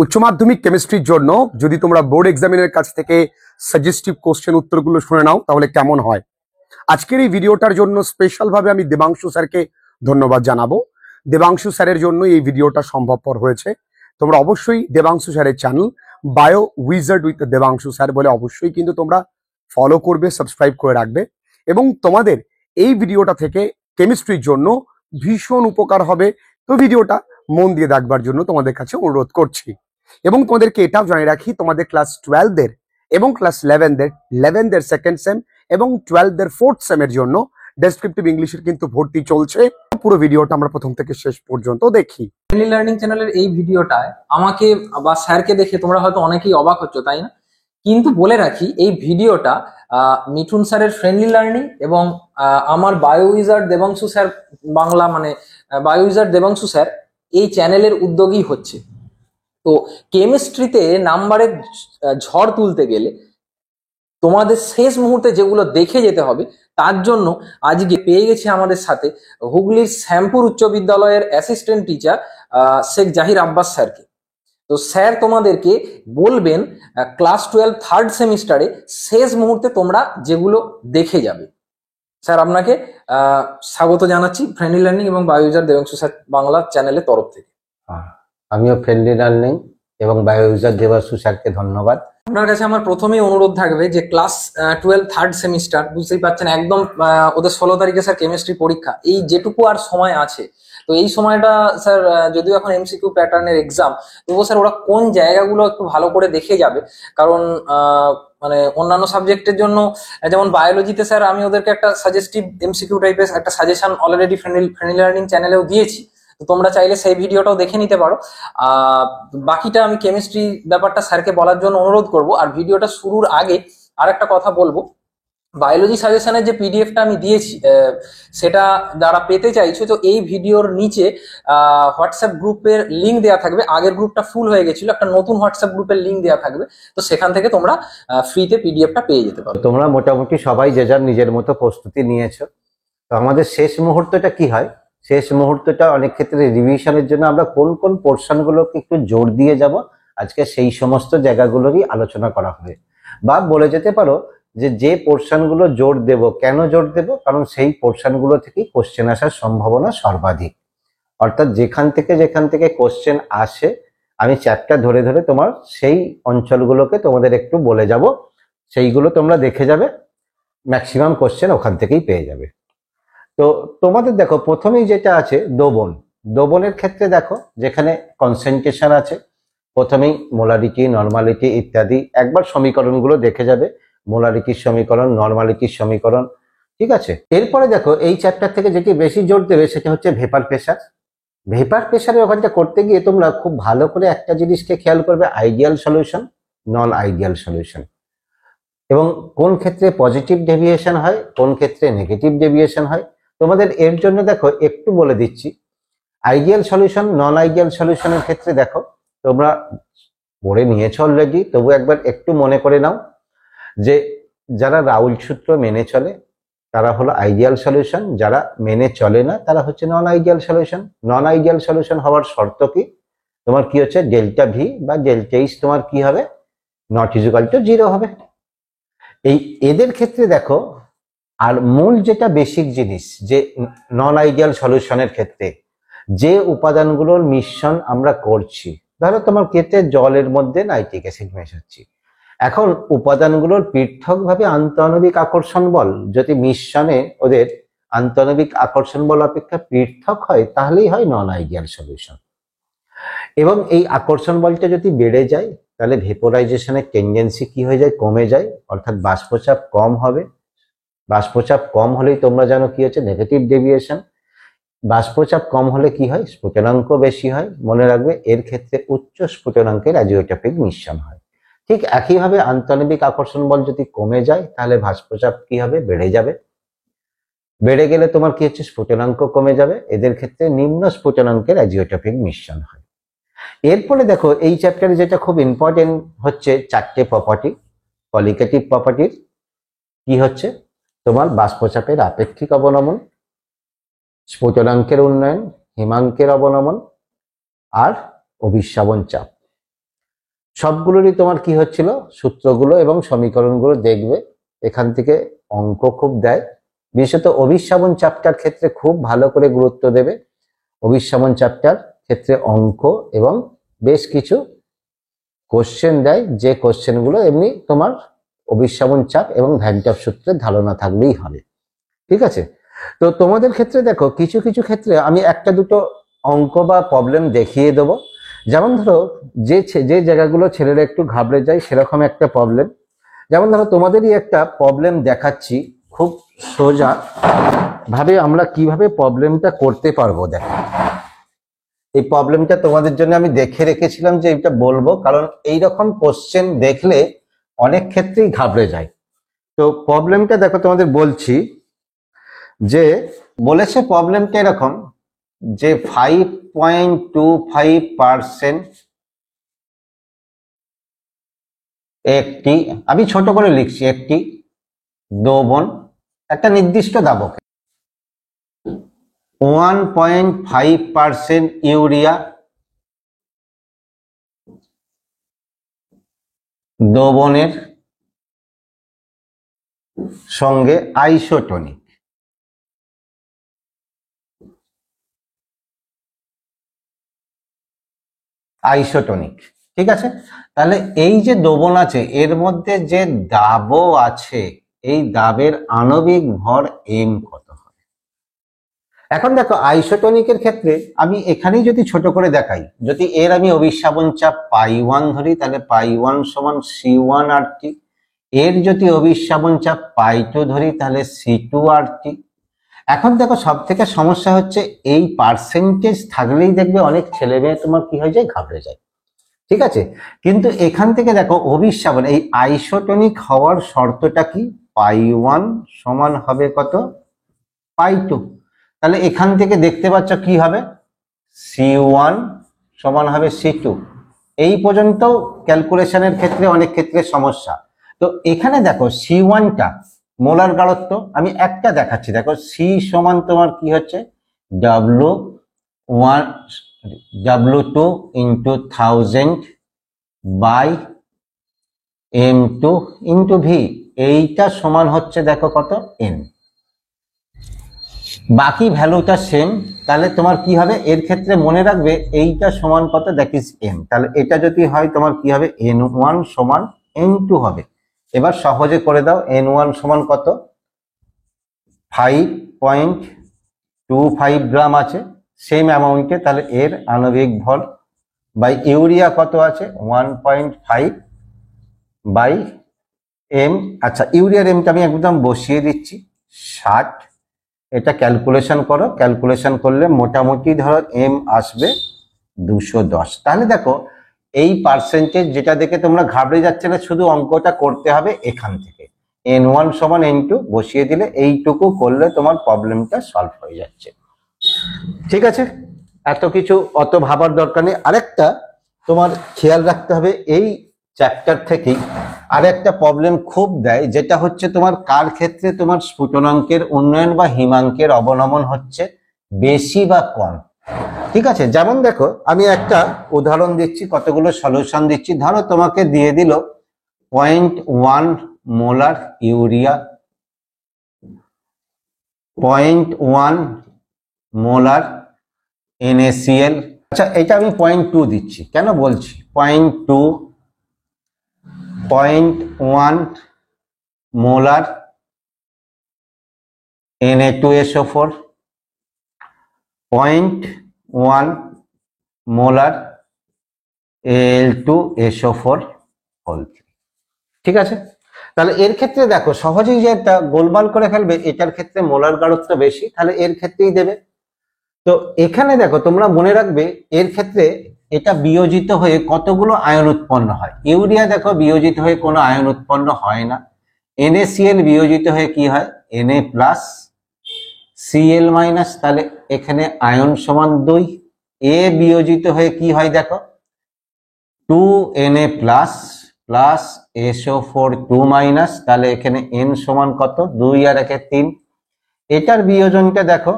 উচ্চ মাধ্যমিক কেমিস্ট্রির জন্য যদি তোমরা বোর্ড এক্সামিনের কাছ থেকে সাজেস্টিভ কোশ্চেন উত্তরগুলো শুনে নাও তাহলে কেমন হয়। আজকের এই ভিডিওটার জন্য স্পেশাল ভাবে আমি দেবাংশু স্যারকে ধন্যবাদ জানাবো। দেবাংশু স্যারের জন্য এই ভিডিওটা সম্ভবপর হয়েছে। তোমরা অবশ্যই দেবাংশু স্যারের channel bio wizard with Debangshu sir বলে অবশ্যই কিন্তু তোমরা ফলো করবে, সাবস্ক্রাইব করে রাখবে এবং তোমাদের এই ভিডিওটা থেকে কেমিস্ট্রির জন্য ভীষণ উপকার হবে। তো ভিডিওটা মন দিয়ে দেখবার জন্য তোমাদের কাছে অনুরোধ করছি এবং তোমাদেরকে এটাও জানিয়ে রাখি, তোমাদের ক্লাস 12 এবং ক্লাস 11 সেকেন্ড সেম এবং 12 ফোর্থ সেমের জন্য ডেসক্রিপটিভ ইংলিশের কিন্তু ভর্তি চলছে। পুরো ভিডিওটা আমরা প্রথম থেকে শেষ পর্যন্ত দেখি। ফ্রেন্ডলি লার্নিং চ্যানেলের এই ভিডিওটায় আমাকে বা স্যারকে দেখে তোমরা হয়তো অনেকেই অবাক হচ্ছ, তাই না? কিন্তু বলে রাখি, এই ভিডিওটা মিঠুন স্যারের ফ্রেন্ডলি লার্নিং এবং আমার bio wizard Debangshu sir Bangla bio wizard Debangshu sir এই চ্যানেলের উদ্যোগী হচ্ছে। তো কেমিস্ট্রিতে নাম্বারের ঝড় তুলতে গেলে তোমাদের শেষ মুহূর্তে যেগুলো দেখে যেতে হবে, তার জন্য আজকে পেয়ে গেছি আমাদের সাথে হুগলির শ্যামপুর উচ্চ বিদ্যালয়ের অ্যাসিস্ট্যান্ট টিচার শেখ জাহির আব্বাস স্যারকে। তো স্যার তোমাদেরকে বলবেন ক্লাস 12 থার্ড সেমিস্টারে শেষ মুহূর্তে তোমরা যেগুলো দেখে যাবে। স্যার, আপনাকে স্বাগত জানাচ্ছি ফ্রেন্ডলি লার্নিং এবং বায়োইউজার দেবাংশু স্যার বাংলা চ্যানেলের তরফ থেকে। আমিও ফ্রেন্ডলি লার্নিং এবং বায়োইউজার দেবাংশু স্যারকে ধন্যবাদ। আপনার কাছে আমার প্রথমেই অনুরোধ থাকবে যে ক্লাস 12 থার্ড সেমিস্টার, বুঝতেই পারছেন একদম ওদের 16 তারিখে স্যার কেমিস্ট্রি পরীক্ষা। এই যেটুকু আর সময় আছে, তো এই সময়টা স্যার যদিও এখন এমসিকিউ প্যাটার্নের এক্সাম, তবুও স্যার ওরা কোন জায়গাগুলো একটু ভালো করে দেখে যাবে। কারণ অন্যান্য সাবজেক্টের জন্য যেমন বায়োলজিতে স্যার আমি ওদেরকে একটা সাজেস্টিভ এমসিকিউ টাইপের একটা সাজেশন অলরেডি ফ্রেন্ডলি লার্নিং চ্যানেলেও দিয়েছি। তো তোমরা চাইলে সেই ভিডিওটাও দেখে নিতে পারো। বাকিটা আমি কেমিস্ট্রি ব্যাপারটা স্যারকে বলার জন্য অনুরোধ করব। আর ভিডিওটা শুরুর আগে আর একটা কথা বলবো, বায়োলজি সাজেশনের যে পিডিএফটা আমি দিয়েছি সেটা যারা পেতে চাইছো, তো এই ভিডিওর নিচে হোয়াটসঅ্যাপ গ্রুপের লিঙ্ক দেওয়া থাকবে। আগের গ্রুপটা ফুল হয়ে গেছিল, একটা নতুন হোয়াটসঅ্যাপ গ্রুপের লিঙ্ক দেওয়া থাকবে, তো সেখান থেকে তোমরা ফ্রিতে পিডিএফটা পেয়ে যেতে পারো। তোমরা মোটামুটি সবাই যে যার নিজের মতো প্রস্তুতি নিয়েছো। তো আমাদের শেষ মুহূর্তটা কি হয়, শেষ মুহূর্তটা অনেক ক্ষেত্রে রিভিশনের জন্য আমরা কোন কোন পোর্শন গুলোকে একটু জোর দিয়ে যাব, আজকে সেই সমস্ত জায়গাগুলোরই আলোচনা করা হবে। বা বলে যেতে পারো যে পোর্শন গুলো জোর দেব, কেন জোর দেব, কারণ সেই পোর্শন গুলো থেকেই কোশ্চেন আসার সম্ভাবনা সর্বাধিক। অর্থাৎ যেখান থেকে কোশ্চেন আসে, আমি চ্যাপ্টার ধরে ধরে তোমার সেই অঞ্চলগুলোকে তোমাদের একটু বলে যাব, সেইগুলো তোমরা দেখে যাবে, ম্যাক্সিমাম কোশ্চেন ওখান থেকেই পেয়ে যাবে। তো তোমাদের দেখো প্রথমেই যেটা আছে দোবনের ক্ষেত্রে দেখো যেখানে কনসেন্ট্রেশন আছে, প্রথমেই মোলারিটি, নর্মালিটি ইত্যাদি একবার সমীকরণগুলো দেখে যাবে, মোলারিটির সমীকরণ, নর্মালিটির সমীকরণ, ঠিক আছে। এরপরে দেখো এই চ্যাপ্টার থেকে যেটি বেশি জোর দেবে সেটা হচ্ছে ভেপার প্রেসার। ভেপার প্রেসারের ওখানটা করতে গিয়ে তোমরা খুব ভালো করে একটা জিনিসকে খেয়াল করবে, আইডিয়াল সলিউশন, নন আইডিয়াল সলিউশন, এবং কোন ক্ষেত্রে পজিটিভ ডেভিয়েশন হয়, কোন ক্ষেত্রে নেগেটিভ ডেভিয়েশন হয়। তোমাদের এর জন্য দেখো একটু বলে দিচ্ছি, আইডিয়াল সলিউশন, নন আইডিয়াল সলিউশনের ক্ষেত্রে দেখো তোমরা পড়ে নিয়েছো অলরেডি, তবু একবার একটু মনে করে নাও যে যারা রাউল সূত্র মেনে চলে তারা হলো আইডিয়াল সলিউশন, যারা মেনে চলে না তারা হচ্ছে নন আইডিয়াল সলিউশন। নন আইডিয়াল সলিউশন হওয়ার শর্ত কি, তোমার কি হচ্ছে ডেল্টা ভি বা ডেল্টা এইচ তোমার কি হবে, নট ইকুয়াল টু 0 হবে। এদের ক্ষেত্রে দেখো, আর মূল যেটা বেসিক জিনিস, যে নন আইডিয়াল সলিউশনের ক্ষেত্রে যে উপাদানগুলোর মিশ্রণ আমরা করছি, ধরো তোমার ক্ষেত্রে জলের মধ্যে নাইট্রিক অ্যাসিড মেশাচ্ছি, এখন উপাদানগুলোর পৃথকভাবে আন্তঃআণবিক আকর্ষণ বল যদি মিশ্রণে ওদের আন্তঃআণবিক আকর্ষণ বল অপেক্ষা পৃথক হয়, তাহলেই হয় নন আইডিয়াল সলিউশন। এবং এই আকর্ষণ বলটা যদি বেড়ে যায় তাহলে ভেপোরাইজেশনের টেন্ডেন্সি কি হয়ে যায়, কমে যায়, অর্থাৎ বাষ্পচাপ কম হবে। বাষ্পচাপ কম হলেই তোমরা জানো কি হচ্ছে নেগেটিভ ডেভিয়েশন। বাষ্পচাপ কম হলে কি হয়, স্ফুটনাঙ্ক বেশি হয়। মনে রাখবে এর ক্ষেত্রে উচ্চ স্ফুটনাঙ্কের অ্যাজিওট্রপিক মিশ্রণ হয়। ঠিক একইভাবে আন্তঃআণবিক আকর্ষণ বল যদি কমে যায় তাহলে বাষ্পচাপ কি হবে, বেড়ে যাবে। বেড়ে গেলে তোমার কি হচ্ছে, স্ফুটনাঙ্ক কমে যাবে। এদের ক্ষেত্রে নিম্ন স্ফুটনাঙ্কের অ্যাজিওট্রপিক মিশ্রণ হয়। এরপরে দেখো এই চ্যাপ্টারে যেটা খুব ইম্পর্টেন্ট হচ্ছে 4টে প্রপার্টি, কলিগেটিভ প্রপার্টির কি হচ্ছে, তোমার বাষ্পচাপের আপেক্ষিক অবনমন, স্ফুটনাঙ্কের উন্নয়ন, হিমাঙ্কের অবনমন আর অভিস্রাবণ চাপ। সবগুলোরই তোমার কি হচ্ছিল, সূত্রগুলো এবং সমীকরণগুলো দেখবে। এখান থেকে অঙ্ক খুব দেয়, বিশেষত অভিশ্রাবণ চ্যাপ্টার ক্ষেত্রে খুব ভালো করে গুরুত্ব দেবে। অভিশ্রাবণ চ্যাপ্টার ক্ষেত্রে অঙ্ক এবং বেশ কিছু কোশ্চেন দেয়, যে কোশ্চেনগুলো এমনি তোমার অভিশ্রাবণ চাপ এবং ভ্যান টপ সূত্রের ধারণা থাকলেই হবে। ঠিক আছে, তো তোমাদের ক্ষেত্রে দেখো কিছু কিছু ক্ষেত্রে আমি একটা দুটো অঙ্ক বা প্রবলেম দেখিয়ে দেবো। যেমন ধরো যে জায়গাগুলো ছেলেরা একটু ঘাবড়ে যায় সেরকম একটা প্রবলেম। যেমন ধরো তোমাদেরই একটা প্রবলেম দেখাচ্ছি, খুব সোজা ভাবে আমরা কিভাবে প্রবলেমটা করতে পারবো। দেখো এই প্রবলেমটা তোমাদের জন্য আমি দেখে রেখেছিলাম যে এটা বলবো, কারণ এইরকম কোশ্চেন দেখলে অনেক ক্ষেত্রেই ঘাবড়ে যায়। তো প্রবলেমটা দেখো তোমাদের বলছি, যে বলেছে প্রবলেমটা এরকম যে 5.25% একটি, আমি ছোট করে লিখছি, একটি দ্রবণ একটা নির্দিষ্ট দাবকে 1.5% ইউরিয়া দ্রবণের সঙ্গে আইসোটনিক ঠিক আছে। তাহলে এই যে দ্রবণ আছে এর মধ্যে যে দাবও আছে, এই দাবের আণবিক ভর এম কত হবে। এখন দেখো আইসোটনিকের ক্ষেত্রে আমি এখানেই যদি ছোট করে দেখাই, যদি এর আমি অভিশ্রাবণ চাপ পাই 1 ধরি তাহলে পাই 1 সমান C1RT, এর যদি অভিশ্রাবণ চাপ পাই 2 ধরি তাহলে C2RT। এখন দেখো সব থেকে সমস্যা হচ্ছে এই পার্সেন্টেজ থাকলেই দেখবে অনেক ছেলে মেয়ে তোমার কি হয়ে যায়, ঘাবড়ে যায়। ঠিক আছে, কিন্তু এখান থেকে দেখো অভিশ্রাবণ এই আইসোটনিক হওয়ার শর্তটা কি, পাই 1 সমান হবে কত, পাই 2। তাহলে এখান থেকে দেখতে পাচ্ছ কি হবে, C1 সমান হবে C2। এই পর্যন্ত ক্যালকুলেশনের ক্ষেত্রে অনেক ক্ষেত্রে সমস্যা। তো এখানে দেখো C1টা মোলার গাঢ়ত্ব আমি একটা দেখাচ্ছি, দেখো C সমান তোমার কি হচ্ছে W2 into 1000 by M2 into V, এইটা সমান হচ্ছে দেখো কত, N। বাকি ভ্যালুটা সেম, তাহলে তোমার কি হবে, এর ক্ষেত্রে মনে রাখবে এইটা সমান কত, দ্যাট ইজ M। তাহলে এটা যদি হয় তোমার কি হবে, N1 সমান N2 হবে। এবার সহজে করে দাও, N1 সমান কত, 5.25 গ্রাম আছে সেম অ্যামাউন্টে, তাহলে এর আণবিক ভর বাই ইউরিয়া কত আছে 1.5 বাই M। আচ্ছা ইউরিয়ার এমটা আমি একদম বসিয়ে দিচ্ছি 60। এটা ক্যালকুলেশন করো, ক্যালকুলেশন করলে মোটামুটি ধরো M আসবে 210। তাহলে দেখো এই পার্সেন্টেজ যেটা দেখে তোমরা ঘাবড়ে যাচ্ছে না, শুধু অঙ্কটা করতে হবে এখান থেকে, N1 সমান N2 বসিয়ে দিলে এইটুকু করলে তোমার প্রবলেমটা সলভ হয়ে যাচ্ছে। ঠিক আছে, এত কিছু অত ভাবার দরকার নেই। আরেকটা তোমার খেয়াল রাখতে হবে, এই চ্যাপ্টার থেকেই আরেকটা প্রবলেম খুব দেয়, যেটা হচ্ছে তোমার কার ক্ষেত্রে তোমার স্ফুটনাঙ্কের উন্নয়ন বা হিমাঙ্কের অবনমন হচ্ছে বেশি বা কম। ঠিক আছে, যেমন দেখো আমি একটা উদাহরণ দিচ্ছি, কতগুলো সলিউশন দিচ্ছি। ধরো তোমাকে দিয়ে দিল 0.1 মোলার ইউরিয়া, 0.1 মোলার NaCl। আচ্ছা এটা আমি 0.2 দিচ্ছি, কেন বলছি 0.2, 0.1 molar Na2SO4, 0.1 molar Al2SO4 whole 3। ঠিক আছে, তাহলে এর ক্ষেত্রে দেখো সহজেই যে একটা গোলমাল করে ফেলবে, এটার ক্ষেত্রে মোলার গাঢ়ত্ব বেশি, তাহলে এর ক্ষেত্রেই দেবে। তো এখানে দেখো তোমরা মনে রাখবে এর ক্ষেত্রে এটা বিয়োজিত হয়ে কতগুলো আয়ন উৎপন্ন হয়। ইউরিয়া দেখো বিয়োজিত হয়ে কোনো আয়ন উৎপন্ন হয় না। NaCl বিয়োজিত হয়ে কি হয়, Na প্লাস Cl মাইনাস, তাহলে এখানে আয়ন সমান 2। এ বিয়োজিত হয়ে কি হয় দেখো 2Na plus plus SO4 2 minus, তাহলে এখানে N সমান কত, 2 আর 1 3। এটার বিয়োজনটা দেখো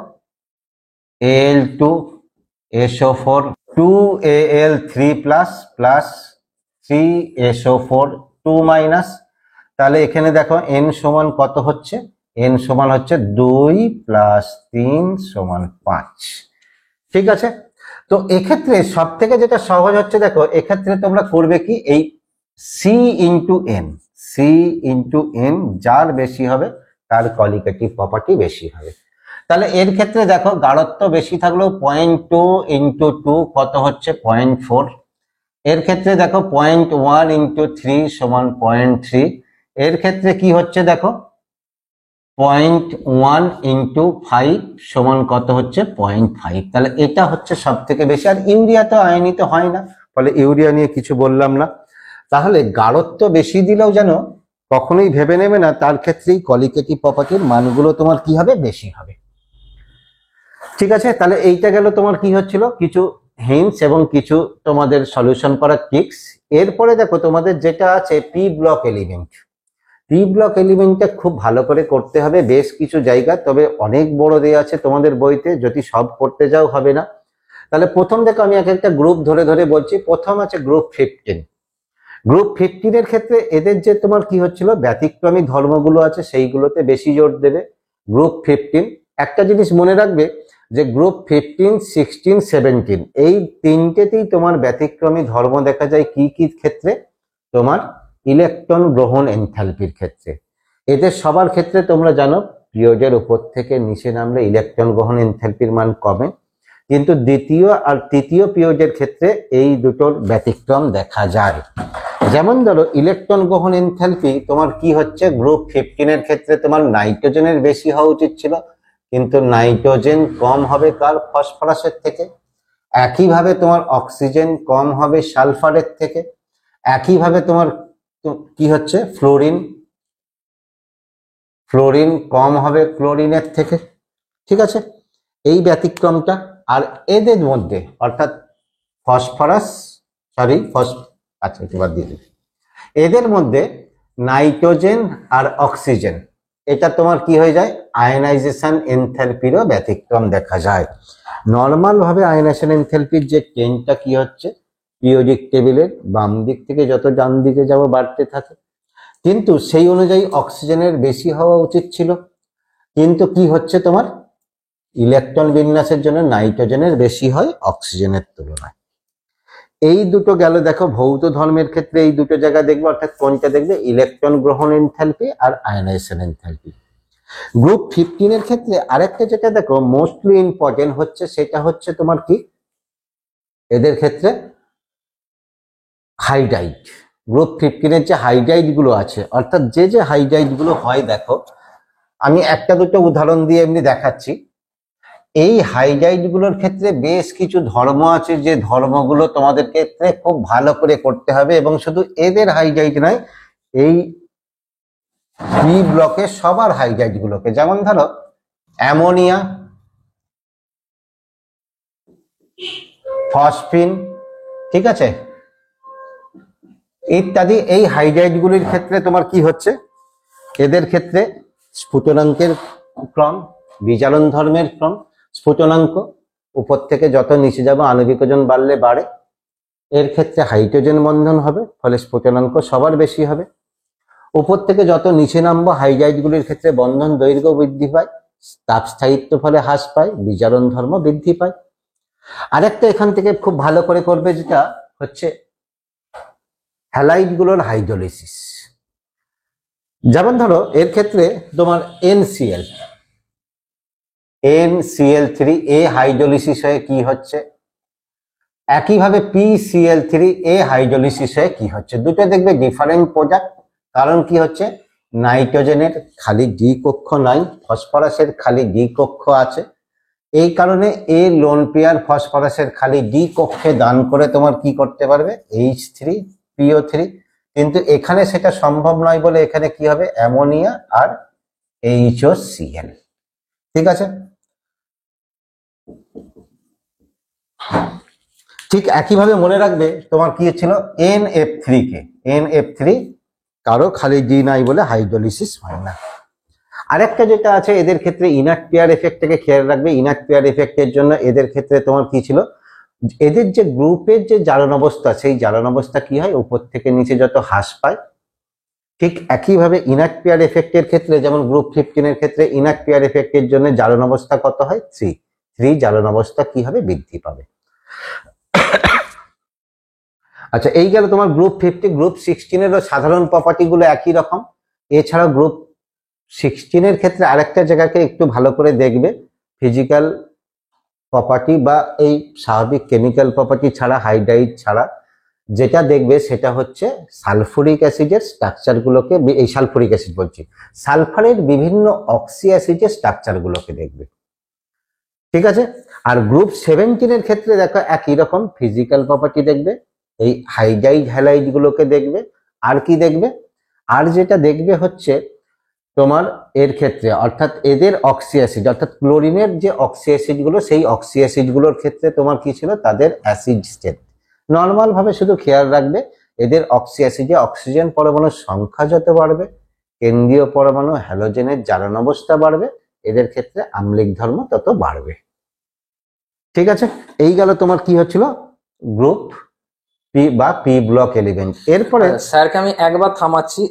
Al2SO4 2Al3 plus plus 3SO4 2 minus, তাহলে এখানে দেখো n সমান কত হচ্ছে, n সমান হচ্ছে 2 প্লাস 3 সমান 5। ঠিক আছে, তো এক্ষেত্রে সব থেকে যেটা সহজ হচ্ছে, দেখো এক্ষেত্রে তোমরা করবে কি, এই C/n যার বেশি হবে তার কলিগেটিভ প্রপার্টি বেশি হবে। তাহলে এর ক্ষেত্রে দেখো গাঢ়ত্ব বেশি থাকলেও 0.2 ইন্টু 2 কত হচ্ছে 0.4। এর ক্ষেত্রে দেখো 0.1 ইন্টু 3 সমান 0.3। এর ক্ষেত্রে কি হচ্ছে দেখো 0.1 ইন্টু 5 সমান কত হচ্ছে 0.5। তাহলে এটা হচ্ছে সব থেকে বেশি। আর ইউরিয়া তো আয়নিত হয় না, ফলে ইউরিয়া নিয়ে কিছু বললাম না। তাহলে গাঢ়ত্ব বেশি দিলেও যেন কখনোই ভেবে নেবে না তার ক্ষেত্রেই কলিগেটিভ প্রপার্টির মানগুলো তোমার কি হবে, বেশি হবে। ঠিক আছে, তাহলে এইটা গেল তোমার কি হচ্ছিল, কিছু হিন্টস এবং কিছু তোমাদের সলিউশন করার ট্রিক্স। এরপরে দেখো তোমাদের যেটা আছে P block element. P block এলিমেন্টটা খুব ভালো করে করতে হবে, বেশ কিছু জায়গা, তবে অনেক বড় দেয়া আছে তোমাদের বইতে, যদি সব করতে যাও হবে না। তাহলে প্রথম দেখো আমি এক একটা গ্রুপ ধরে ধরে বলছি। প্রথম আছে গ্রুপ 15। গ্রুপ 15 এর ক্ষেত্রে এদের যে তোমার কি হচ্ছিল ব্যতিক্রমী ধর্মগুলো আছে সেইগুলোতে বেশি জোর দেবে। গ্রুপ 15 একটা জিনিস মনে রাখবে যে গ্রুপ 15, 16, 17 এই তিনটেতেই তোমার ব্যতিক্রমী ধর্ম দেখা যায় কি কি ক্ষেত্রে, তোমার ইলেকট্রন গ্রহণ এনথালপির ক্ষেত্রে। এদের সবার ক্ষেত্রে তোমরা জানো পিরিয়ডের উপর থেকে নিচে নামলে ইলেকট্রন গ্রহণ এনথালপির মান কমে, কিন্তু দ্বিতীয় আর তৃতীয় পিরিয়ডের ক্ষেত্রে এই দুটোর ব্যতিক্রম দেখা যায়। যেমন ধরো ইলেকট্রন গ্রহণ এনথালপি তোমার কি হচ্ছে, গ্রুপ 15 এর ক্ষেত্রে তোমার নাইট্রোজেনের বেশি হওয়া উচিত ছিল, কিন্তু নাইট্রোজেন কম হবে কার, ফসফরাসের থেকে। একইভাবে তোমার অক্সিজেন কম হবে সালফারের থেকে। একইভাবে তোমার কি হচ্ছে ফ্লোরিন কম হবে ক্লোরিনের থেকে। ঠিক আছে, এই ব্যতিক্রমটা। আর এদের মধ্যে অর্থাৎ আচ্ছা এবার দিয়ে দিই, এদের মধ্যে নাইট্রোজেন আর অক্সিজেন এটা তোমার কি হয়ে যায়, আয়নাইজেশন এনথালপিরও ব্যতিক্রম দেখা যায়। নর্মাল ভাবে আয়নাইজেশন এনথালপির যে ট্রেনটা কি হচ্ছে, পিরিয়ডিক টেবিলের বাম দিক থেকে যত ডান দিকে যাব বাড়তে থাকে, কিন্তু সেই অনুযায়ী অক্সিজেনের বেশি হওয়া উচিত ছিল, কিন্তু কি হচ্ছে তোমার ইলেকট্রন বিন্যাসের জন্য নাইট্রোজেনের বেশি হয় অক্সিজেনের তুলনায়। এই দুটো গেল দেখো ভৌত ধর্মের ক্ষেত্রে এই দুটো জায়গা দেখবে, অর্থাৎ কোনটা দেখবে, ইলেকট্রন গ্রহণ এনথালপি আর আয়নাইজেশন এনথালপি। গ্রুপ 15 এর ক্ষেত্রে আরেকটা যেটা দেখো মোস্টলি ইম্পর্টেন্ট হচ্ছে, সেটা হচ্ছে তোমার কি, এদের ক্ষেত্রে হাইড্রাইড। গ্রুপ 15 এর যে হাইড্রাইড গুলো আছে, অর্থাৎ যে হাইড্রাইড গুলো হয়, দেখো আমি একটা দুটো উদাহরণ দিয়ে এমনি দেখাচ্ছি। এই হাইড্রাইড গুলোর ক্ষেত্রে বেশ কিছু ধর্ম আছে, যে ধর্মগুলো তোমাদের ক্ষেত্রে খুব ভালো করে করতে হবে, এবং শুধু এদের হাইড্রাইড নয়, এই বি ব্লকে সবার হাইড্রাইড গুলোকে, যেমন ধরো অ্যামোনিয়া, ফসফিন, ঠিক আছে, ইত্যাদি। এই হাইড্রাইড গুলির ক্ষেত্রে তোমার কি হচ্ছে, এদের ক্ষেত্রে স্ফুটনাঙ্কের ক্রম, বিজারণ ধর্মের ক্রম, স্ফুটনাঙ্ক উপর থেকে যত নিচে যাবো আণবিক ওজন বাড়লে বাড়ে। এর ক্ষেত্রে হাইড্রোজেন বন্ধন হবে, ফলে স্ফুটনাঙ্ক সবার বেশি হবে। উপর থেকে যত নিচে নামবো হাইড্রাইড গুলির ক্ষেত্রে বন্ধন দৈর্ঘ্য বৃদ্ধি পায়, তাপ স্থায়িত্ব ফলে হ্রাস পায়, বিজারণ ধর্ম বৃদ্ধি পায়। আরেকটা এখান থেকে খুব ভালো করে করবে, যেটা হচ্ছে হ্যালাইড গুলোর হাইড্রোলিসিস। যেমন ধরো এর ক্ষেত্রে তোমার NCl3 এ হাইড্রোলিসিস হয়ে কি হচ্ছে, একইভাবে PCl3 এ হাইড্রোলিসিস হয়ে কি হচ্ছে, দুটো দেখবে ডিফারেন্ট প্রোডাক্ট। কারণ কি হচ্ছে, নাইট্রোজেনের খালি ডি কক্ষ নাই, ফসফরাসের খালি ডি কক্ষ আছে। এই কারণে এ লোন পেয়ার ফসফরাসের খালি ডি কক্ষে দান করে তোমার কি করতে পারবে, H3PO3। কিন্তু এখানে সেটা সম্ভব নয় বলে এখানে কি হবে, অ্যামোনিয়া আর HOCl। ঠিক আছে, ঠিক একইভাবে মনে রাখবে তোমার কি ছিল NF3 কারো খালি ডি নাই বলে হাইড্রোলিসিস হয় না। আরেকটা যেটা আছে এদের ক্ষেত্রে ইনার্ট পেয়ার এফেক্টটাকে খেয়াল রাখবে। ইনার্ট পেয়ার এফেক্টের জন্য এদের ক্ষেত্রে তোমার কি ছিল, এদের যে গ্রুপের যে জারণ অবস্থা, সেই জারণ অবস্থা কি হয়, উপর থেকে নিচে যত হ্রাস পায়, ঠিক একইভাবে ইনার্ট পেয়ার এফেক্টের ক্ষেত্রে, যেমন গ্রুপ 15 ক্ষেত্রে ইনার্ট পেয়ার এফেক্টের জন্য জারণ অবস্থা কত হয়, 3 জারণ অবস্থা কি হবে, বৃদ্ধি পাবে। আচ্ছা, এই গেল তোমার গ্রুপ 50। গ্রুপ 16 সাধারণ প্রপার্টি গুলো একই রকম। এছাড়া গ্রুপ 16 ক্ষেত্রে আরেকটা জায়গাকে একটু ভালো করে দেখবে, ফিজিক্যাল প্রপার্টি বা এই স্বাভাবিক কেমিক্যাল প্রপার্টি ছাড়া, হাইড্রাইড ছাড়া যেটা দেখবে সেটা হচ্ছে সালফুরিক অ্যাসিডের স্ট্রাকচার গুলোকে, এই সালফুরিক অ্যাসিড বলছি, সালফারের বিভিন্ন অক্সি অ্যাসিডের স্ট্রাকচার গুলোকে দেখবে। ঠিক আছে। আর গ্রুপ 17 ক্ষেত্রে দেখো একই রকম ফিজিক্যাল প্রপার্টি দেখবে, এই হাইড্রাইড হ্যালাইড গুলোকে দেখবে। আর কি দেখবে, আর যেটা দেখবে হচ্ছে তোমার এর ক্ষেত্রে, অর্থাৎ এদের অক্সি অ্যাসিড, অর্থাৎ ক্লোরিনের যে অক্সি অ্যাসিড গুলো, সেই অক্সি অ্যাসিড গুলোর ক্ষেত্রে তোমার কি ছিল, তাদের অ্যাসিড স্টেট। নর্মাল ভাবে শুধু খেয়াল রাখবে, এদের অক্সি অ্যাসিডে অক্সিজেন পরমাণুর সংখ্যা যত বাড়বে, কেন্দ্রীয় পরমাণু হ্যালোজেনের জারণ অবস্থা বাড়বে, এদের ক্ষেত্রে আম্লিক ধর্ম তত বাড়বে। ঠিক আছে। এই গেল তোমার কি হচ্ছিল, গ্রুপ পি বা পি ব্লক এলিমেন্ট। এরপরে স্যারকে আমি একবার থামাচ্ছি,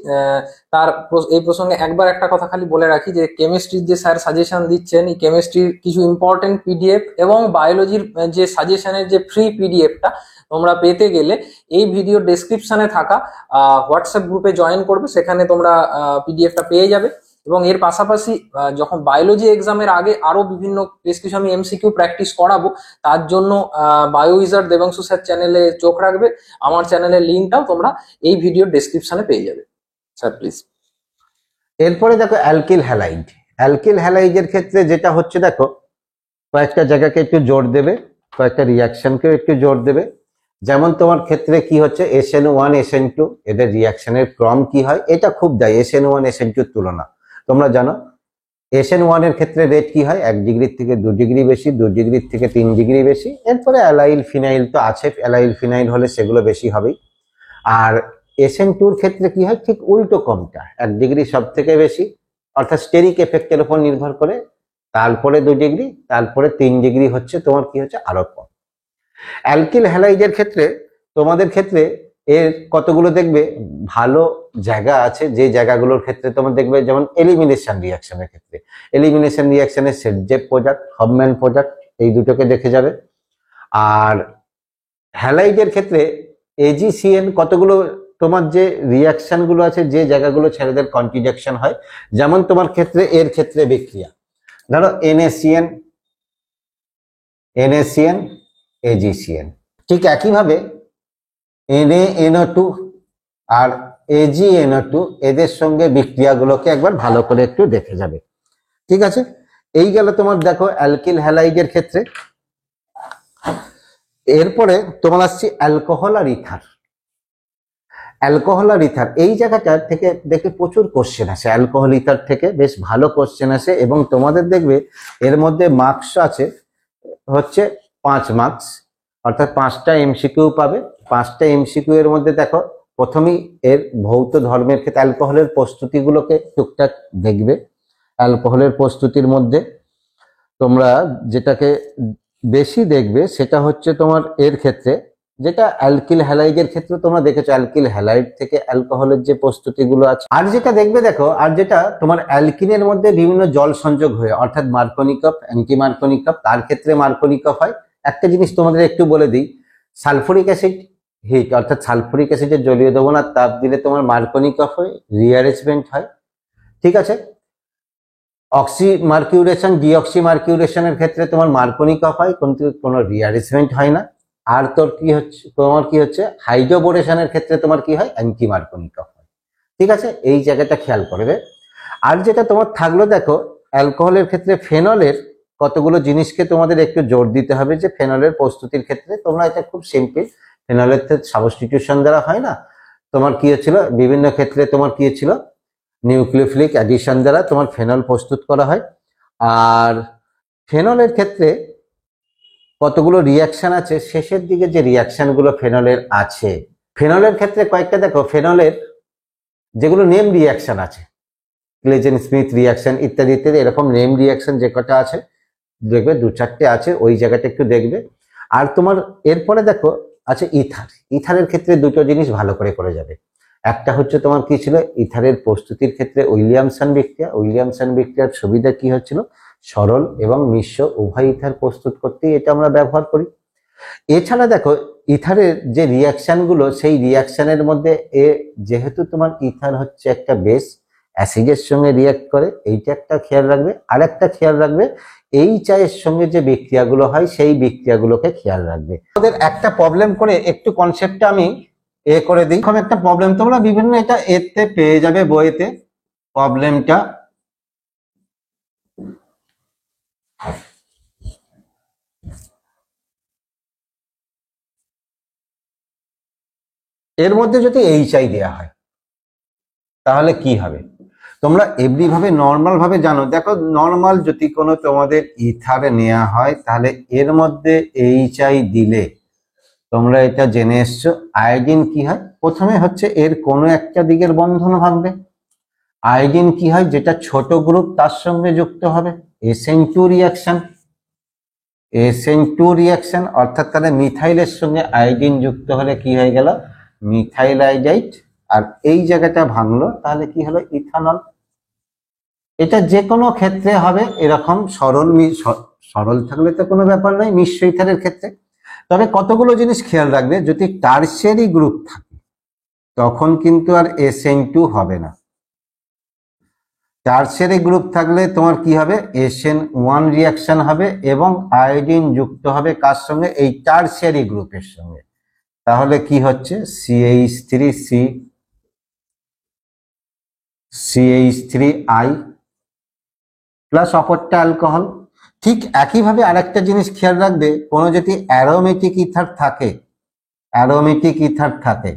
এই প্রসঙ্গে একবার একটা কথা খালি বলে রাখি যে কেমিস্ট্রির যে স্যার সাজেশন দিচ্ছেন, এই কেমিস্ট্রির কিছু ইম্পর্টেন্ট পিডিএফ এবং বায়োলজির যে সাজেশনের যে ফ্রি পিডিএফটা তোমরা পেতে গেলে এই ভিডিও ডেসক্রিপশনে থাকা হোয়াটসঅ্যাপ গ্রুপে জয়েন করবে, সেখানে তোমরা পিডিএফটা পেয়ে যাবে। এবং এর পাশাপাশি যখন বায়োলজি এক্সামের আগে আরো বিভিন্ন বেশ কিছু আমি এমসিকিউ প্র্যাকটিস করাবো, তার জন্য বায়ো উইজার্ড দেবাংশু স্যার চ্যানেলে চোখ রাখবে। আমার চ্যানেলের লিঙ্কটাও তোমরা এই ভিডিওর ডেসক্রিপশনে পেয়ে যাবে। Sir please. এরপরে দেখো অ্যালকিল হ্যালাইড। অ্যালকিল হ্যালাইডের ক্ষেত্রে যেটা হচ্ছে, দেখো কয়েকটা জায়গাকে একটু জোর দেবে, কয়েকটা রিয়াকশনকে একটু জোর দেবে। যেমন তোমার ক্ষেত্রে কি হচ্ছে, SN1 SN2 এদের রিয়াকশনের ক্রম কি হয়, এটা খুব দেয় SN1 SN2 তুলনা। তোমরা জানো SN1 এর ক্ষেত্রে রেট কি হয়, 1 ডিগ্রির থেকে 2 ডিগ্রি বেশি, 2 ডিগ্রির থেকে 3 ডিগ্রি বেশি। এরপরে অ্যালাইল ফিনাইল তো আছে, অ্যালাইল ফিনাইল হলে সেগুলো বেশি হবেই। আর SN2 এর ক্ষেত্রে কি হয়, ঠিক উল্টো কমটা, 1 ডিগ্রি সব থেকে বেশি, অর্থাৎ স্টেরিক এফেক্টের উপর নির্ভর করে, তারপরে 2 ডিগ্রি, তারপরে 3 ডিগ্রি হচ্ছে তোমার কি হচ্ছে, আরো কম। অ্যালকিল হ্যালাইডের ক্ষেত্রে তোমাদের ক্ষেত্রে এর কতগুলো দেখবে ভালো জায়গা আছে, যে জায়গাগুলোর ক্ষেত্রে তোমার দেখবে, যেমন এলিমিনেশন রিয়াকশনের ক্ষেত্রে, এলিমিনেশন রিয়াকশনের সেটজেপ প্রোডাক্ট, হবম্যান প্রোডাক্ট, এই দুটোকে দেখে যাবে। আর হ্যালাইডের ক্ষেত্রে AgCN কতগুলো তোমার যে রিয়াকশন গুলো আছে, যে জায়গাগুলো ছেলেদের কন্ট্রাডিকশন হয়, যেমন তোমার ক্ষেত্রে এর ক্ষেত্রে বিক্রিয়া, ধরো NaCN AgCN, ঠিক একইভাবে NaNO2 আর AgNO2 এদের সঙ্গে বিক্রিয়াগুলোকে একবার ভালো করে একটু দেখে যাবে। ঠিক আছে। এই গেল তোমার দেখো অ্যালকিল হ্যালাইডের ক্ষেত্রে। এরপরে তোমার আসছি অ্যালকোহল আর ইথার। অ্যালকোহল আর ইথার এই জায়গাটা থেকে দেখে প্রচুর কোশ্চেন আসে, অ্যালকোহল ইথার থেকে বেশ ভালো কোশ্চেন আসে, এবং তোমাদের দেখবে এর মধ্যে মার্কস আছে হচ্ছে 5 মার্কস, অর্থাৎ 5টা এমসিকিউ পাবে। 5টা এমসিকিউ এর মধ্যে দেখো প্রথমেই এর ভৌত ধর্মের ক্ষেত্রে অ্যালকোহলের প্রস্তুতিগুলোকে টুকটাক দেখবে। অ্যালকোহলের প্রস্তুতির মধ্যে তোমরা যেটাকে বেশি দেখবে সেটা হচ্ছে তোমার এর ক্ষেত্রে, যেটা অ্যালকিল হ্যালাইডের ক্ষেত্রে তোমরা দেখেছো, অ্যালকিল হ্যালাইড থেকে অ্যালকোহলের যে প্রস্তুতিগুলো আছে। আর যেটা দেখবে দেখো, আর যেটা তোমার অ্যালকিনের মধ্যে বিভিন্ন জল সংযোগ হয়ে, অর্থাৎ মার্কনিকফ, অ্যান্টি মার্কনিকফ, তার ক্ষেত্রে মার্কনিকফ হয়। একটা জিনিস তোমাদের একটু বলে দিই, সালফুরিক অ্যাসিড হিট, অর্থাৎ সালফুরিক অ্যাসিডের জলীয় দ্রবণার তাপ দিলে তোমার মার্কনিকফ হয়, রিঅ্যারেঞ্জমেন্ট হয়। ঠিক আছে। অক্সি মার্কিউরেশন, ডিঅক্সি মার্কিউরেশনের ক্ষেত্রে তোমার মার্কনিকফ হয়, কিন্তু কোনো রিঅ্যারেঞ্জমেন্ট হয় না। আর তোর কি হচ্ছে, তোমার কি হচ্ছে, হাইড্রোবোরেশনের ক্ষেত্রে তোমার কি হয়, অ্যান্টি মার্কনিকফ হয়। ঠিক আছে, এই জায়গাটা খেয়াল করবে। আর যেটা তোমার থাকলো দেখো, অ্যালকোহলের ক্ষেত্রে ফেনলের কতগুলো জিনিসকে তোমাদের একটু জোর দিতে হবে, যে ফেনলের প্রস্তুতির ক্ষেত্রে তোমরা এটা খুব সিম্পল, ফেনলের সাবস্টিটিউশন দ্বারা হয় না, তোমার কি হচ্ছিল, বিভিন্ন ক্ষেত্রে তোমার কি হচ্ছিল, নিউক্লিওফিলিক অ্যাডিশন দ্বারা তোমার ফেনল প্রস্তুত করা হয়। আর ফেনলের ক্ষেত্রে কতগুলো রিয়াকশন আছে, শেষের দিকে যে রিয়াকশন গুলো ফেনলের আছে, ফেনলের ক্ষেত্রে কয়েকটা দেখো, ফেনলের যেগুলো নেম রিয়াকশন আছে, ক্লেজেন স্মিথ রিয়াকশন ইত্যাদি ইত্যাদি, এরকম নেম রিয়াকশন যে কটা আছে দেখবে 2-4টে আছে, ওই জায়গাটা একটু দেখবে। আর তোমার এরপরে দেখো আচ্ছা ইথারের ক্ষেত্রে দুটো জিনিস ভালো করে করে যাবে। একটা হচ্ছে তোমার কি ছিল, ইথারের প্রস্তুতির ক্ষেত্রে উইলিয়ামসন বিক্রিয়ার সুবিধা কি হচ্ছিল, সরল এবং মিশ্র উভয় ইথার প্রস্তুত করতেই এটা আমরা ব্যবহার করি। এছাড়া দেখো ইথারের যে রিয়াকশন গুলো, সেই রিয়াকশনের মধ্যে যেহেতু তোমার ইথার হচ্ছে একটা বেস, অ্যাসিডের সঙ্গে রিয়াক্ট করে, এইটা একটা খেয়াল রাখবে। আর একটা খেয়াল রাখবে এই চায়ের সঙ্গে যে বিক্রিয়াগুলো হয় সেই বিক্রিয়াগুলোকে খেয়াল রাখবে। আমাদের একটা প্রবলেম করে একটু কনসেপ্টটা আমি করে দিই। এরকম একটা প্রবলেম তোমরা বিভিন্ন এটা এতে পেয়ে যাবে বইতে। প্রবলেমটা এর মধ্যে যদি HI দেওয়া হয় তাহলে কি হবে, তোমরা এমনি ভাবে নর্মাল ভাবে জানো। দেখো নর্মাল যদি কোনো তোমাদের ইথার নেওয়া হয় তাহলে এর মধ্যে HI দিলে তোমরা এটা জেনে এসছো আয়োডিন কি হয়, প্রথমে হচ্ছে এর কোনো একটা দিকের বন্ধন ভাঙবে। আয়োডিন কি হয়, যেটা ছোট গ্রুপ তার সঙ্গে যুক্ত হবে SN2 রিয়াকশন, অর্থাৎ তাহলে মিথাইলের সঙ্গে আয়োডিন যুক্ত হলে কি হয়ে গেল, মিথাইল আয়োডাইড। আর এই জায়গাটা ভাঙলো তাহলে কি হলো, ইথানল। এটা যে কোনো ক্ষেত্রে হবে এরকম, সরল থাকলে তো কোনো ব্যাপার নয় মিশ্র ইথারের ক্ষেত্রে। তবে কতগুলো জিনিস খেয়াল রাখবে, যদি টারশিয়ারি গ্রুপ থাকে তখন কিন্তু আর SN2 হবে না। টারশিয়ারি গ্রুপ থাকলে তোমার কি হবে, SN1 রিয়াকশন হবে এবং আয়োডিন যুক্ত হবে কার সঙ্গে, এই টারশিয়ারি গ্রুপের সঙ্গে। তাহলে কি হচ্ছে, CH3I প্লাস অপরটা অ্যালকোহল। ঠিক একইভাবে আরেকটা জিনিস খেয়াল রাখবে, কোনো যদি অ্যারোমেটিক ইথার থাকে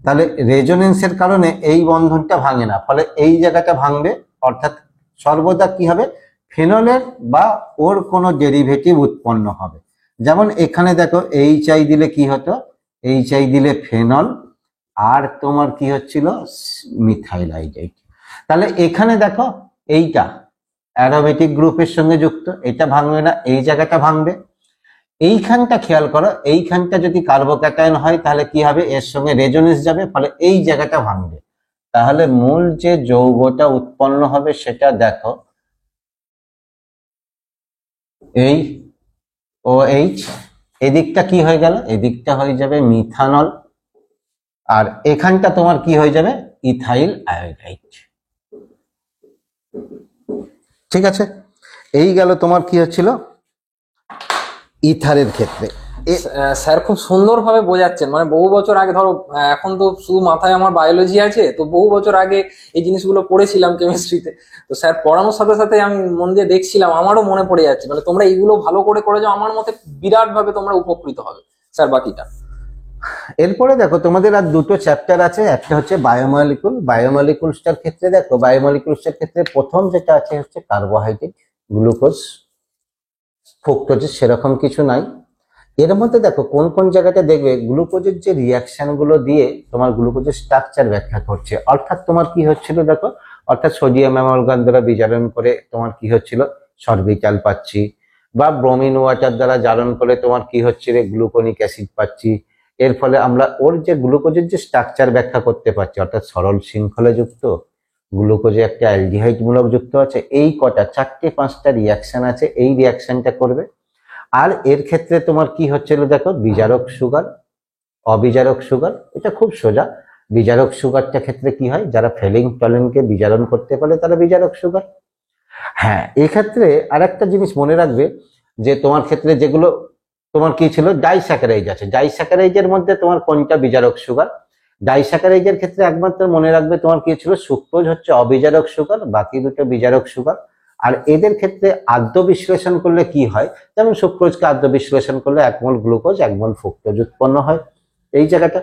তাহলে রেজোনেন্সের কারণে এই বন্ধনটা ভাঙে না, ফলে এই জায়গাটা ভাঙবে। অর্থাৎ সর্বদা কি হবে, ফেনলের বা ওর কোনো ডেরিভেটিভ উৎপন্ন হবে। যেমন এখানে দেখো HI দিলে কি হতো, HI দিলে ফেনল আর তোমার কি হচ্ছিল, মিথাইল আয়োডাইড। তাহলে এখানে দেখো এইটা অ্যারোমেটিক গ্রুপের সঙ্গে যুক্ত, এটা ভাঙবে না, এই জায়গাটা ভাঙবে। এইখানটা খেয়াল করো, এইখানটা যদি কার্বোক্যাটায়ন হয় তাহলে কি হবে, এর সঙ্গে রেজোনেন্স যাবে, ফলে এই জায়গাটা ভাঙবে। তাহলে মূল যে যৌগটা উৎপন্ন হবে সেটা দেখো, এই OH, এদিকটা কি হয়ে গেল, এদিকটা হয়ে যাবে মিথানল, আর এখানটা তোমার কি হয়ে যাবে, ইথাইল আয়োডাইড। ঠিক আছে, এই গেল তোমার কি হচ্ছিল ইথারের ক্ষেত্রে। স্যার খুব সুন্দরভাবে বোঝাচ্ছেন, মানে বহু বছর আগে, ধরো এখন তো শুধু মাথায় আমার বায়োলজি আছে, তো বহু বছর আগে এই জিনিসগুলো পড়েছিলাম কেমিস্ট্রিতে। তো স্যার পড়ানোর সাথে সাথে আমি মন দিয়ে দেখছিলাম, আমারও মনে পড়ে যাচ্ছে। মানে তোমরা এইগুলো ভালো করে করে যাও, আমার মতে বিরাট ভাবে তোমরা উপকৃত হবে স্যার। বাকিটা এরপরে দেখো তোমাদের আর দুটো চ্যাপ্টার আছে, একটা হচ্ছে বায়োমলিকুলসটার ক্ষেত্রে দেখো, বায়োমলিকুলসটার ক্ষেত্রে প্রথম যেটা আছে হচ্ছে কার্বোহাইড্রেট, গ্লুকোজ, ফ্রুক্টোজ, সেরকম কিছু নাই। এর মধ্যে দেখো কোন কোন জায়গাটা দেখবে গ্লুকোজের যে রিয়াকশন গুলো দিয়ে তোমার গ্লুকোজের স্ট্রাকচার ব্যাখ্যা করছে। অর্থাৎ তোমার কি হচ্ছিল দেখো, অর্থাৎ সোডিয়াম অ্যামালগাম দ্বারা বিজারণ করে তোমার কি হচ্ছিল, সরবিটাল পাচ্ছি, বা ব্রোমিন ওয়াটার দ্বারা জারণ করে তোমার কি হচ্ছে রে, গ্লুকোনিক অ্যাসিড পাচ্ছি। এর ফলে আমরা ওর যে গ্লুকোজের যে স্ট্রাকচার ব্যাখ্যা করতে পারছি, অর্থাৎ সরল শৃঙ্খলে যুক্ত গ্লুকোজে একটা অ্যালডিহাইড মূলক যুক্ত আছে, এই কটা 4-5টা রিয়াকশন আছে, এই রিয়াকশনটা করবে। আর এর ক্ষেত্রে তোমার কি হচ্ছিল দেখো, বিজারক সুগার, অবিজারক সুগার, এটা খুব সোজা। বিজারক সুগারটা ক্ষেত্রে কি হয়, যারা ফেলিং টলেনকে বিজারণ করতে পারে তারা বিজারক সুগার। হ্যাঁ, এক্ষেত্রে আরেকটা জিনিস মনে রাখবে, যে তোমার ক্ষেত্রে যেগুলো তোমার কি ছিল, ডাইস্যাকারাইড আছে, ডাইস্যাকারাইডের মধ্যে তোমার কোনটা বিজারক সুগার। ডাইস্যাকারাইডের ক্ষেত্রে একমাত্র মনে রাখবে তোমার কি ছিল, সুক্রোজ হচ্ছে অবিজারক সুগার, বাকি দুটো বিজারক সুগার। আর এদের ক্ষেত্রে আদ্য বিশ্লেষণ করলে কি হয়, যেমন সুক্রোজকে আদ্য বিশ্লেষণ করলে 1 মোল গ্লুকোজ 1 মোল ফ্রুক্টোজ উৎপন্ন হয়, এই জায়গাটা।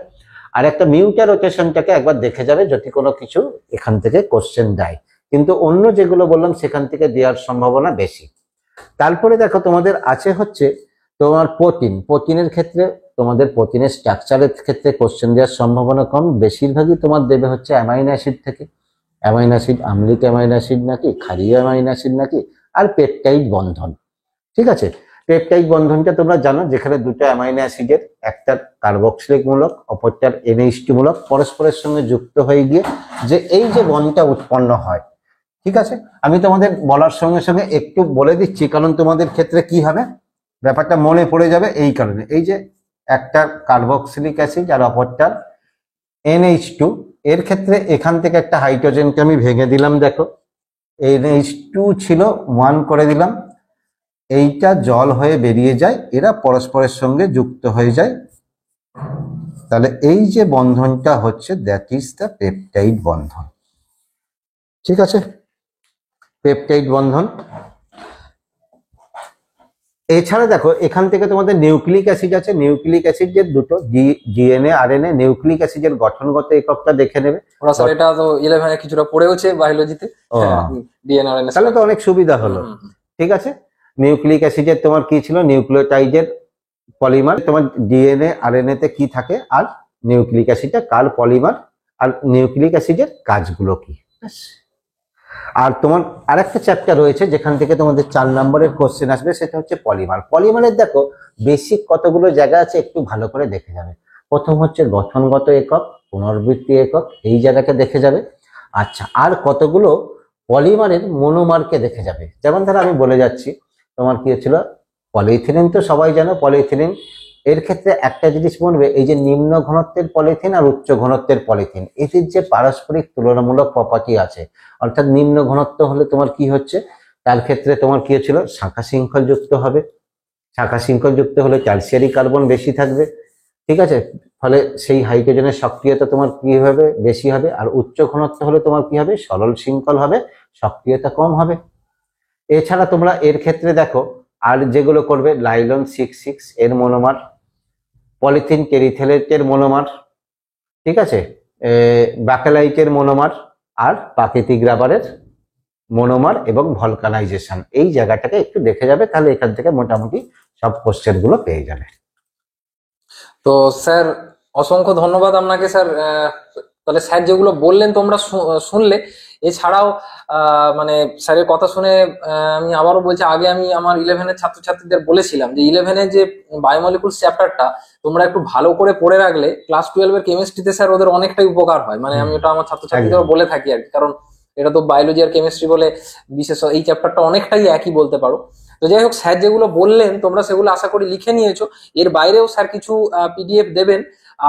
আর একটা মিউটা রোটেশনটাকে একবার দেখে যাবে যদি কোনো কিছু এখান থেকে কোশ্চেন দেয়, কিন্তু অন্য যেগুলো বললাম সেখান থেকে দেওয়ার সম্ভাবনা বেশি। তারপরে দেখো তোমাদের আছে হচ্ছে তোমার প্রোটিনের ক্ষেত্রে, তোমাদের প্রোটিনের স্ট্রাকচারের ক্ষেত্রে কোশ্চেন দেওয়ার সম্ভাবনা কম, বেশিরভাগই তোমার দেবে হচ্ছে অ্যামাইনো অ্যাসিড থেকে। অ্যামাইনো অ্যাসিড, আম্লিক অ্যামাইনো অ্যাসিড নাকি, ক্ষারীয় অ্যামাইনো অ্যাসিড নাকি, আর পেপটাইড বন্ধন। ঠিক আছে, পেপটাইড বন্ধনটা তোমরা জানো, যেখানে দুটো অ্যামাইনো অ্যাসিডের, একটা কার্বক্সিলিক মূলক অপরটার NH2 মূলক পরস্পরের সঙ্গে যুক্ত হয়ে গিয়ে যে এই যে বন্ডটা উৎপন্ন হয়। ঠিক আছে, আমি তোমাদের বলার সঙ্গে সঙ্গে একটু বলে দিচ্ছি, কারণ তোমাদের ক্ষেত্রে কি হবে ব্যাপারটা মনে পড়ে যাবে। এই কারণে এই যে একটা কার্বক্সিলিক অ্যাসিড আর অপরটার NH2, এর ক্ষেত্রে এখান থেকে একটা হাইড্রোজেনকে আমি ভেঙে দিলাম, দেখো NH2 ছিল 1 করে দিলাম, এইটা জল হয়ে বেরিয়ে যায়, এরা পরস্পরের সঙ্গে যুক্ত হয়ে যায়। তাহলে এই যে বন্ধনটা হচ্ছে দ্যাট ইজ দ্য পেপটাইড বন্ধন। ঠিক আছে, পেপটাইড বন্ধন। এছাড়া দেখো এখান থেকে তোমাদের নিউক্লিক অ্যাসিড আছে, নিউক্লিক অ্যাসিডের দুটো DNA RNA, নিউক্লিক অ্যাসিডের গঠনগত এককটা দেখে নেবে। ওরা স্যার এটা তো 11 কিছুটা পড়েওছে বায়োলজিতে, ও, ডিএনআরএনএ। তাহলে তো অনেক সুবিধা হলো। ঠিক আছে, নিউক্লিক অ্যাসিডের তোমার কি ছিল, নিউক্লিওটাইডের পলিমার, তোমার DNA RNA তে কি থাকে, আর নিউক্লিক অ্যাসিডটা কার পলিমার, আর নিউক্লিক অ্যাসিডের কাজগুলো কি। আর তোমার আরেকটা চ্যাপ্টার রয়েছে যেখান থেকে তোমাদের 4 নম্বরের কোশ্চেন আসবে, সেটা হচ্ছে পলিমার। পলিমারের দেখো বেসিক কতগুলো জায়গা আছে, একটু ভালো করে দেখে যাবে। প্রথম হচ্ছে গঠনগত একক, পুনরাবৃত্তি একক, এই জায়গাটা দেখে যাবে। আচ্ছা, আর কতগুলো পলিমারের মনোমারকে দেখে যাবে। যেমন ধরো আমি বলে যাচ্ছি, তোমার কি হচ্ছিল, পলিইথিলিন তো সবাই জানো, পলিইথিলিন এর ক্ষেত্রে একটা জিনিস বলবে, এই যে নিম্ন ঘনত্বের পলিথিন আর উচ্চ ঘনত্বের পলিথিন, এটির যে পারস্পরিক তুলনামূলক প্রপার্টি আছে, অর্থাৎ নিম্ন ঘনত্ব হলে তোমার কি হচ্ছে, তার ক্ষেত্রে তোমার কি হচ্ছিল, শাখা শৃঙ্খল যুক্ত হবে, শাখা শৃঙ্খল যুক্ত হলে টারসিয়ারি কার্বন বেশি থাকবে। ঠিক আছে, ফলে সেই হাইড্রোজেনের সক্রিয়তা তোমার কি হবে, বেশি হবে। আর উচ্চ ঘনত্ব হলে তোমার কি হবে, সরল শৃঙ্খল হবে, সক্রিয়তা কম হবে। এছাড়া তোমরা এর ক্ষেত্রে দেখো আর যেগুলো করবে, লাইলন 6,6 এর মনোমার, পলিথিন টেরিথেলেটের মনোমার, ঠিক আছে, বাকেলাইটের মনোমার, আর প্রাকৃতিক রাবারের মনোমার এবং ভলকানাইজেশন, এই জায়গাটাকে একটু দেখে যাবে, তাহলে এখান থেকে মোটামুটি সব কোশ্চেন গুলো পেয়ে যাবে। তো স্যার অসংখ্য ধন্যবাদ আপনাকে স্যার। তাহলে স্যার যেগুলো বললেন তোমরা শুনলে, এছাড়াও মানে স্যারের কথা শুনে আমি আবারও বলছি, আগে আমি আমার 11-এর ছাত্রছাত্রীদের বলেছিলাম যে 11-এর যে বায়োমলিকুলস চ্যাপ্টারটা তোমরা একটু ভালো করে পড়ে রাখলে ক্লাস 12-এর কেমিস্ট্রিতে স্যার ওদের অনেকটাই উপকার হয়। মানে আমি ওটা আমার ছাত্রছাত্রীদের বলে থাকি আর কি, কারণ এটা তো বায়োলজি আর কেমিস্ট্রি বলে বিশেষ এই চ্যাপ্টারটা অনেকটাই একই বলতে পারো। তো যাই হোক, স্যার যেগুলো বললেন তোমরা সেগুলো আশা করি লিখে নিয়েছো। এর বাইরেও স্যার কিছু PDF দেবেন,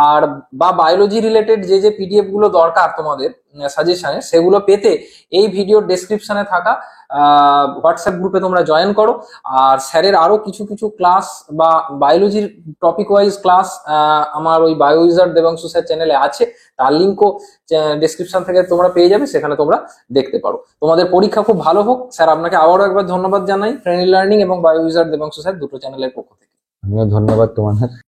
আর বা বায়োলজি রিলেটেড যে যে PDF গুলো দরকার তোমাদের সাজেশনে, সেগুলো পেতে এই ভিডিওর ডেসক্রিপশনে থাকা হোয়াটসঅ্যাপ গ্রুপে তোমরা জয়েন করো। আর স্যারের আরো কিছু কিছু ক্লাস বা বায়োলজির টপিক ওয়াইজ ক্লাস আমার ওই বায়ো উইজার্ড দেবাংশু স্যার চ্যানেলে আছে, তার লিঙ্কও ডেসক্রিপশন থেকে তোমরা পেয়ে যাবে, সেখানে তোমরা দেখতে পারো। তোমাদের পরীক্ষা খুব ভালো হোক। স্যার আপনাকে আবারও একবার ধন্যবাদ জানাই ফ্রেন্ডলি লার্নিং এবং বায়ো উইজার্ড দেবাংশু স্যার দুটো চ্যানেলের পক্ষ থেকে। আমিও ধন্যবাদ তোমাদের।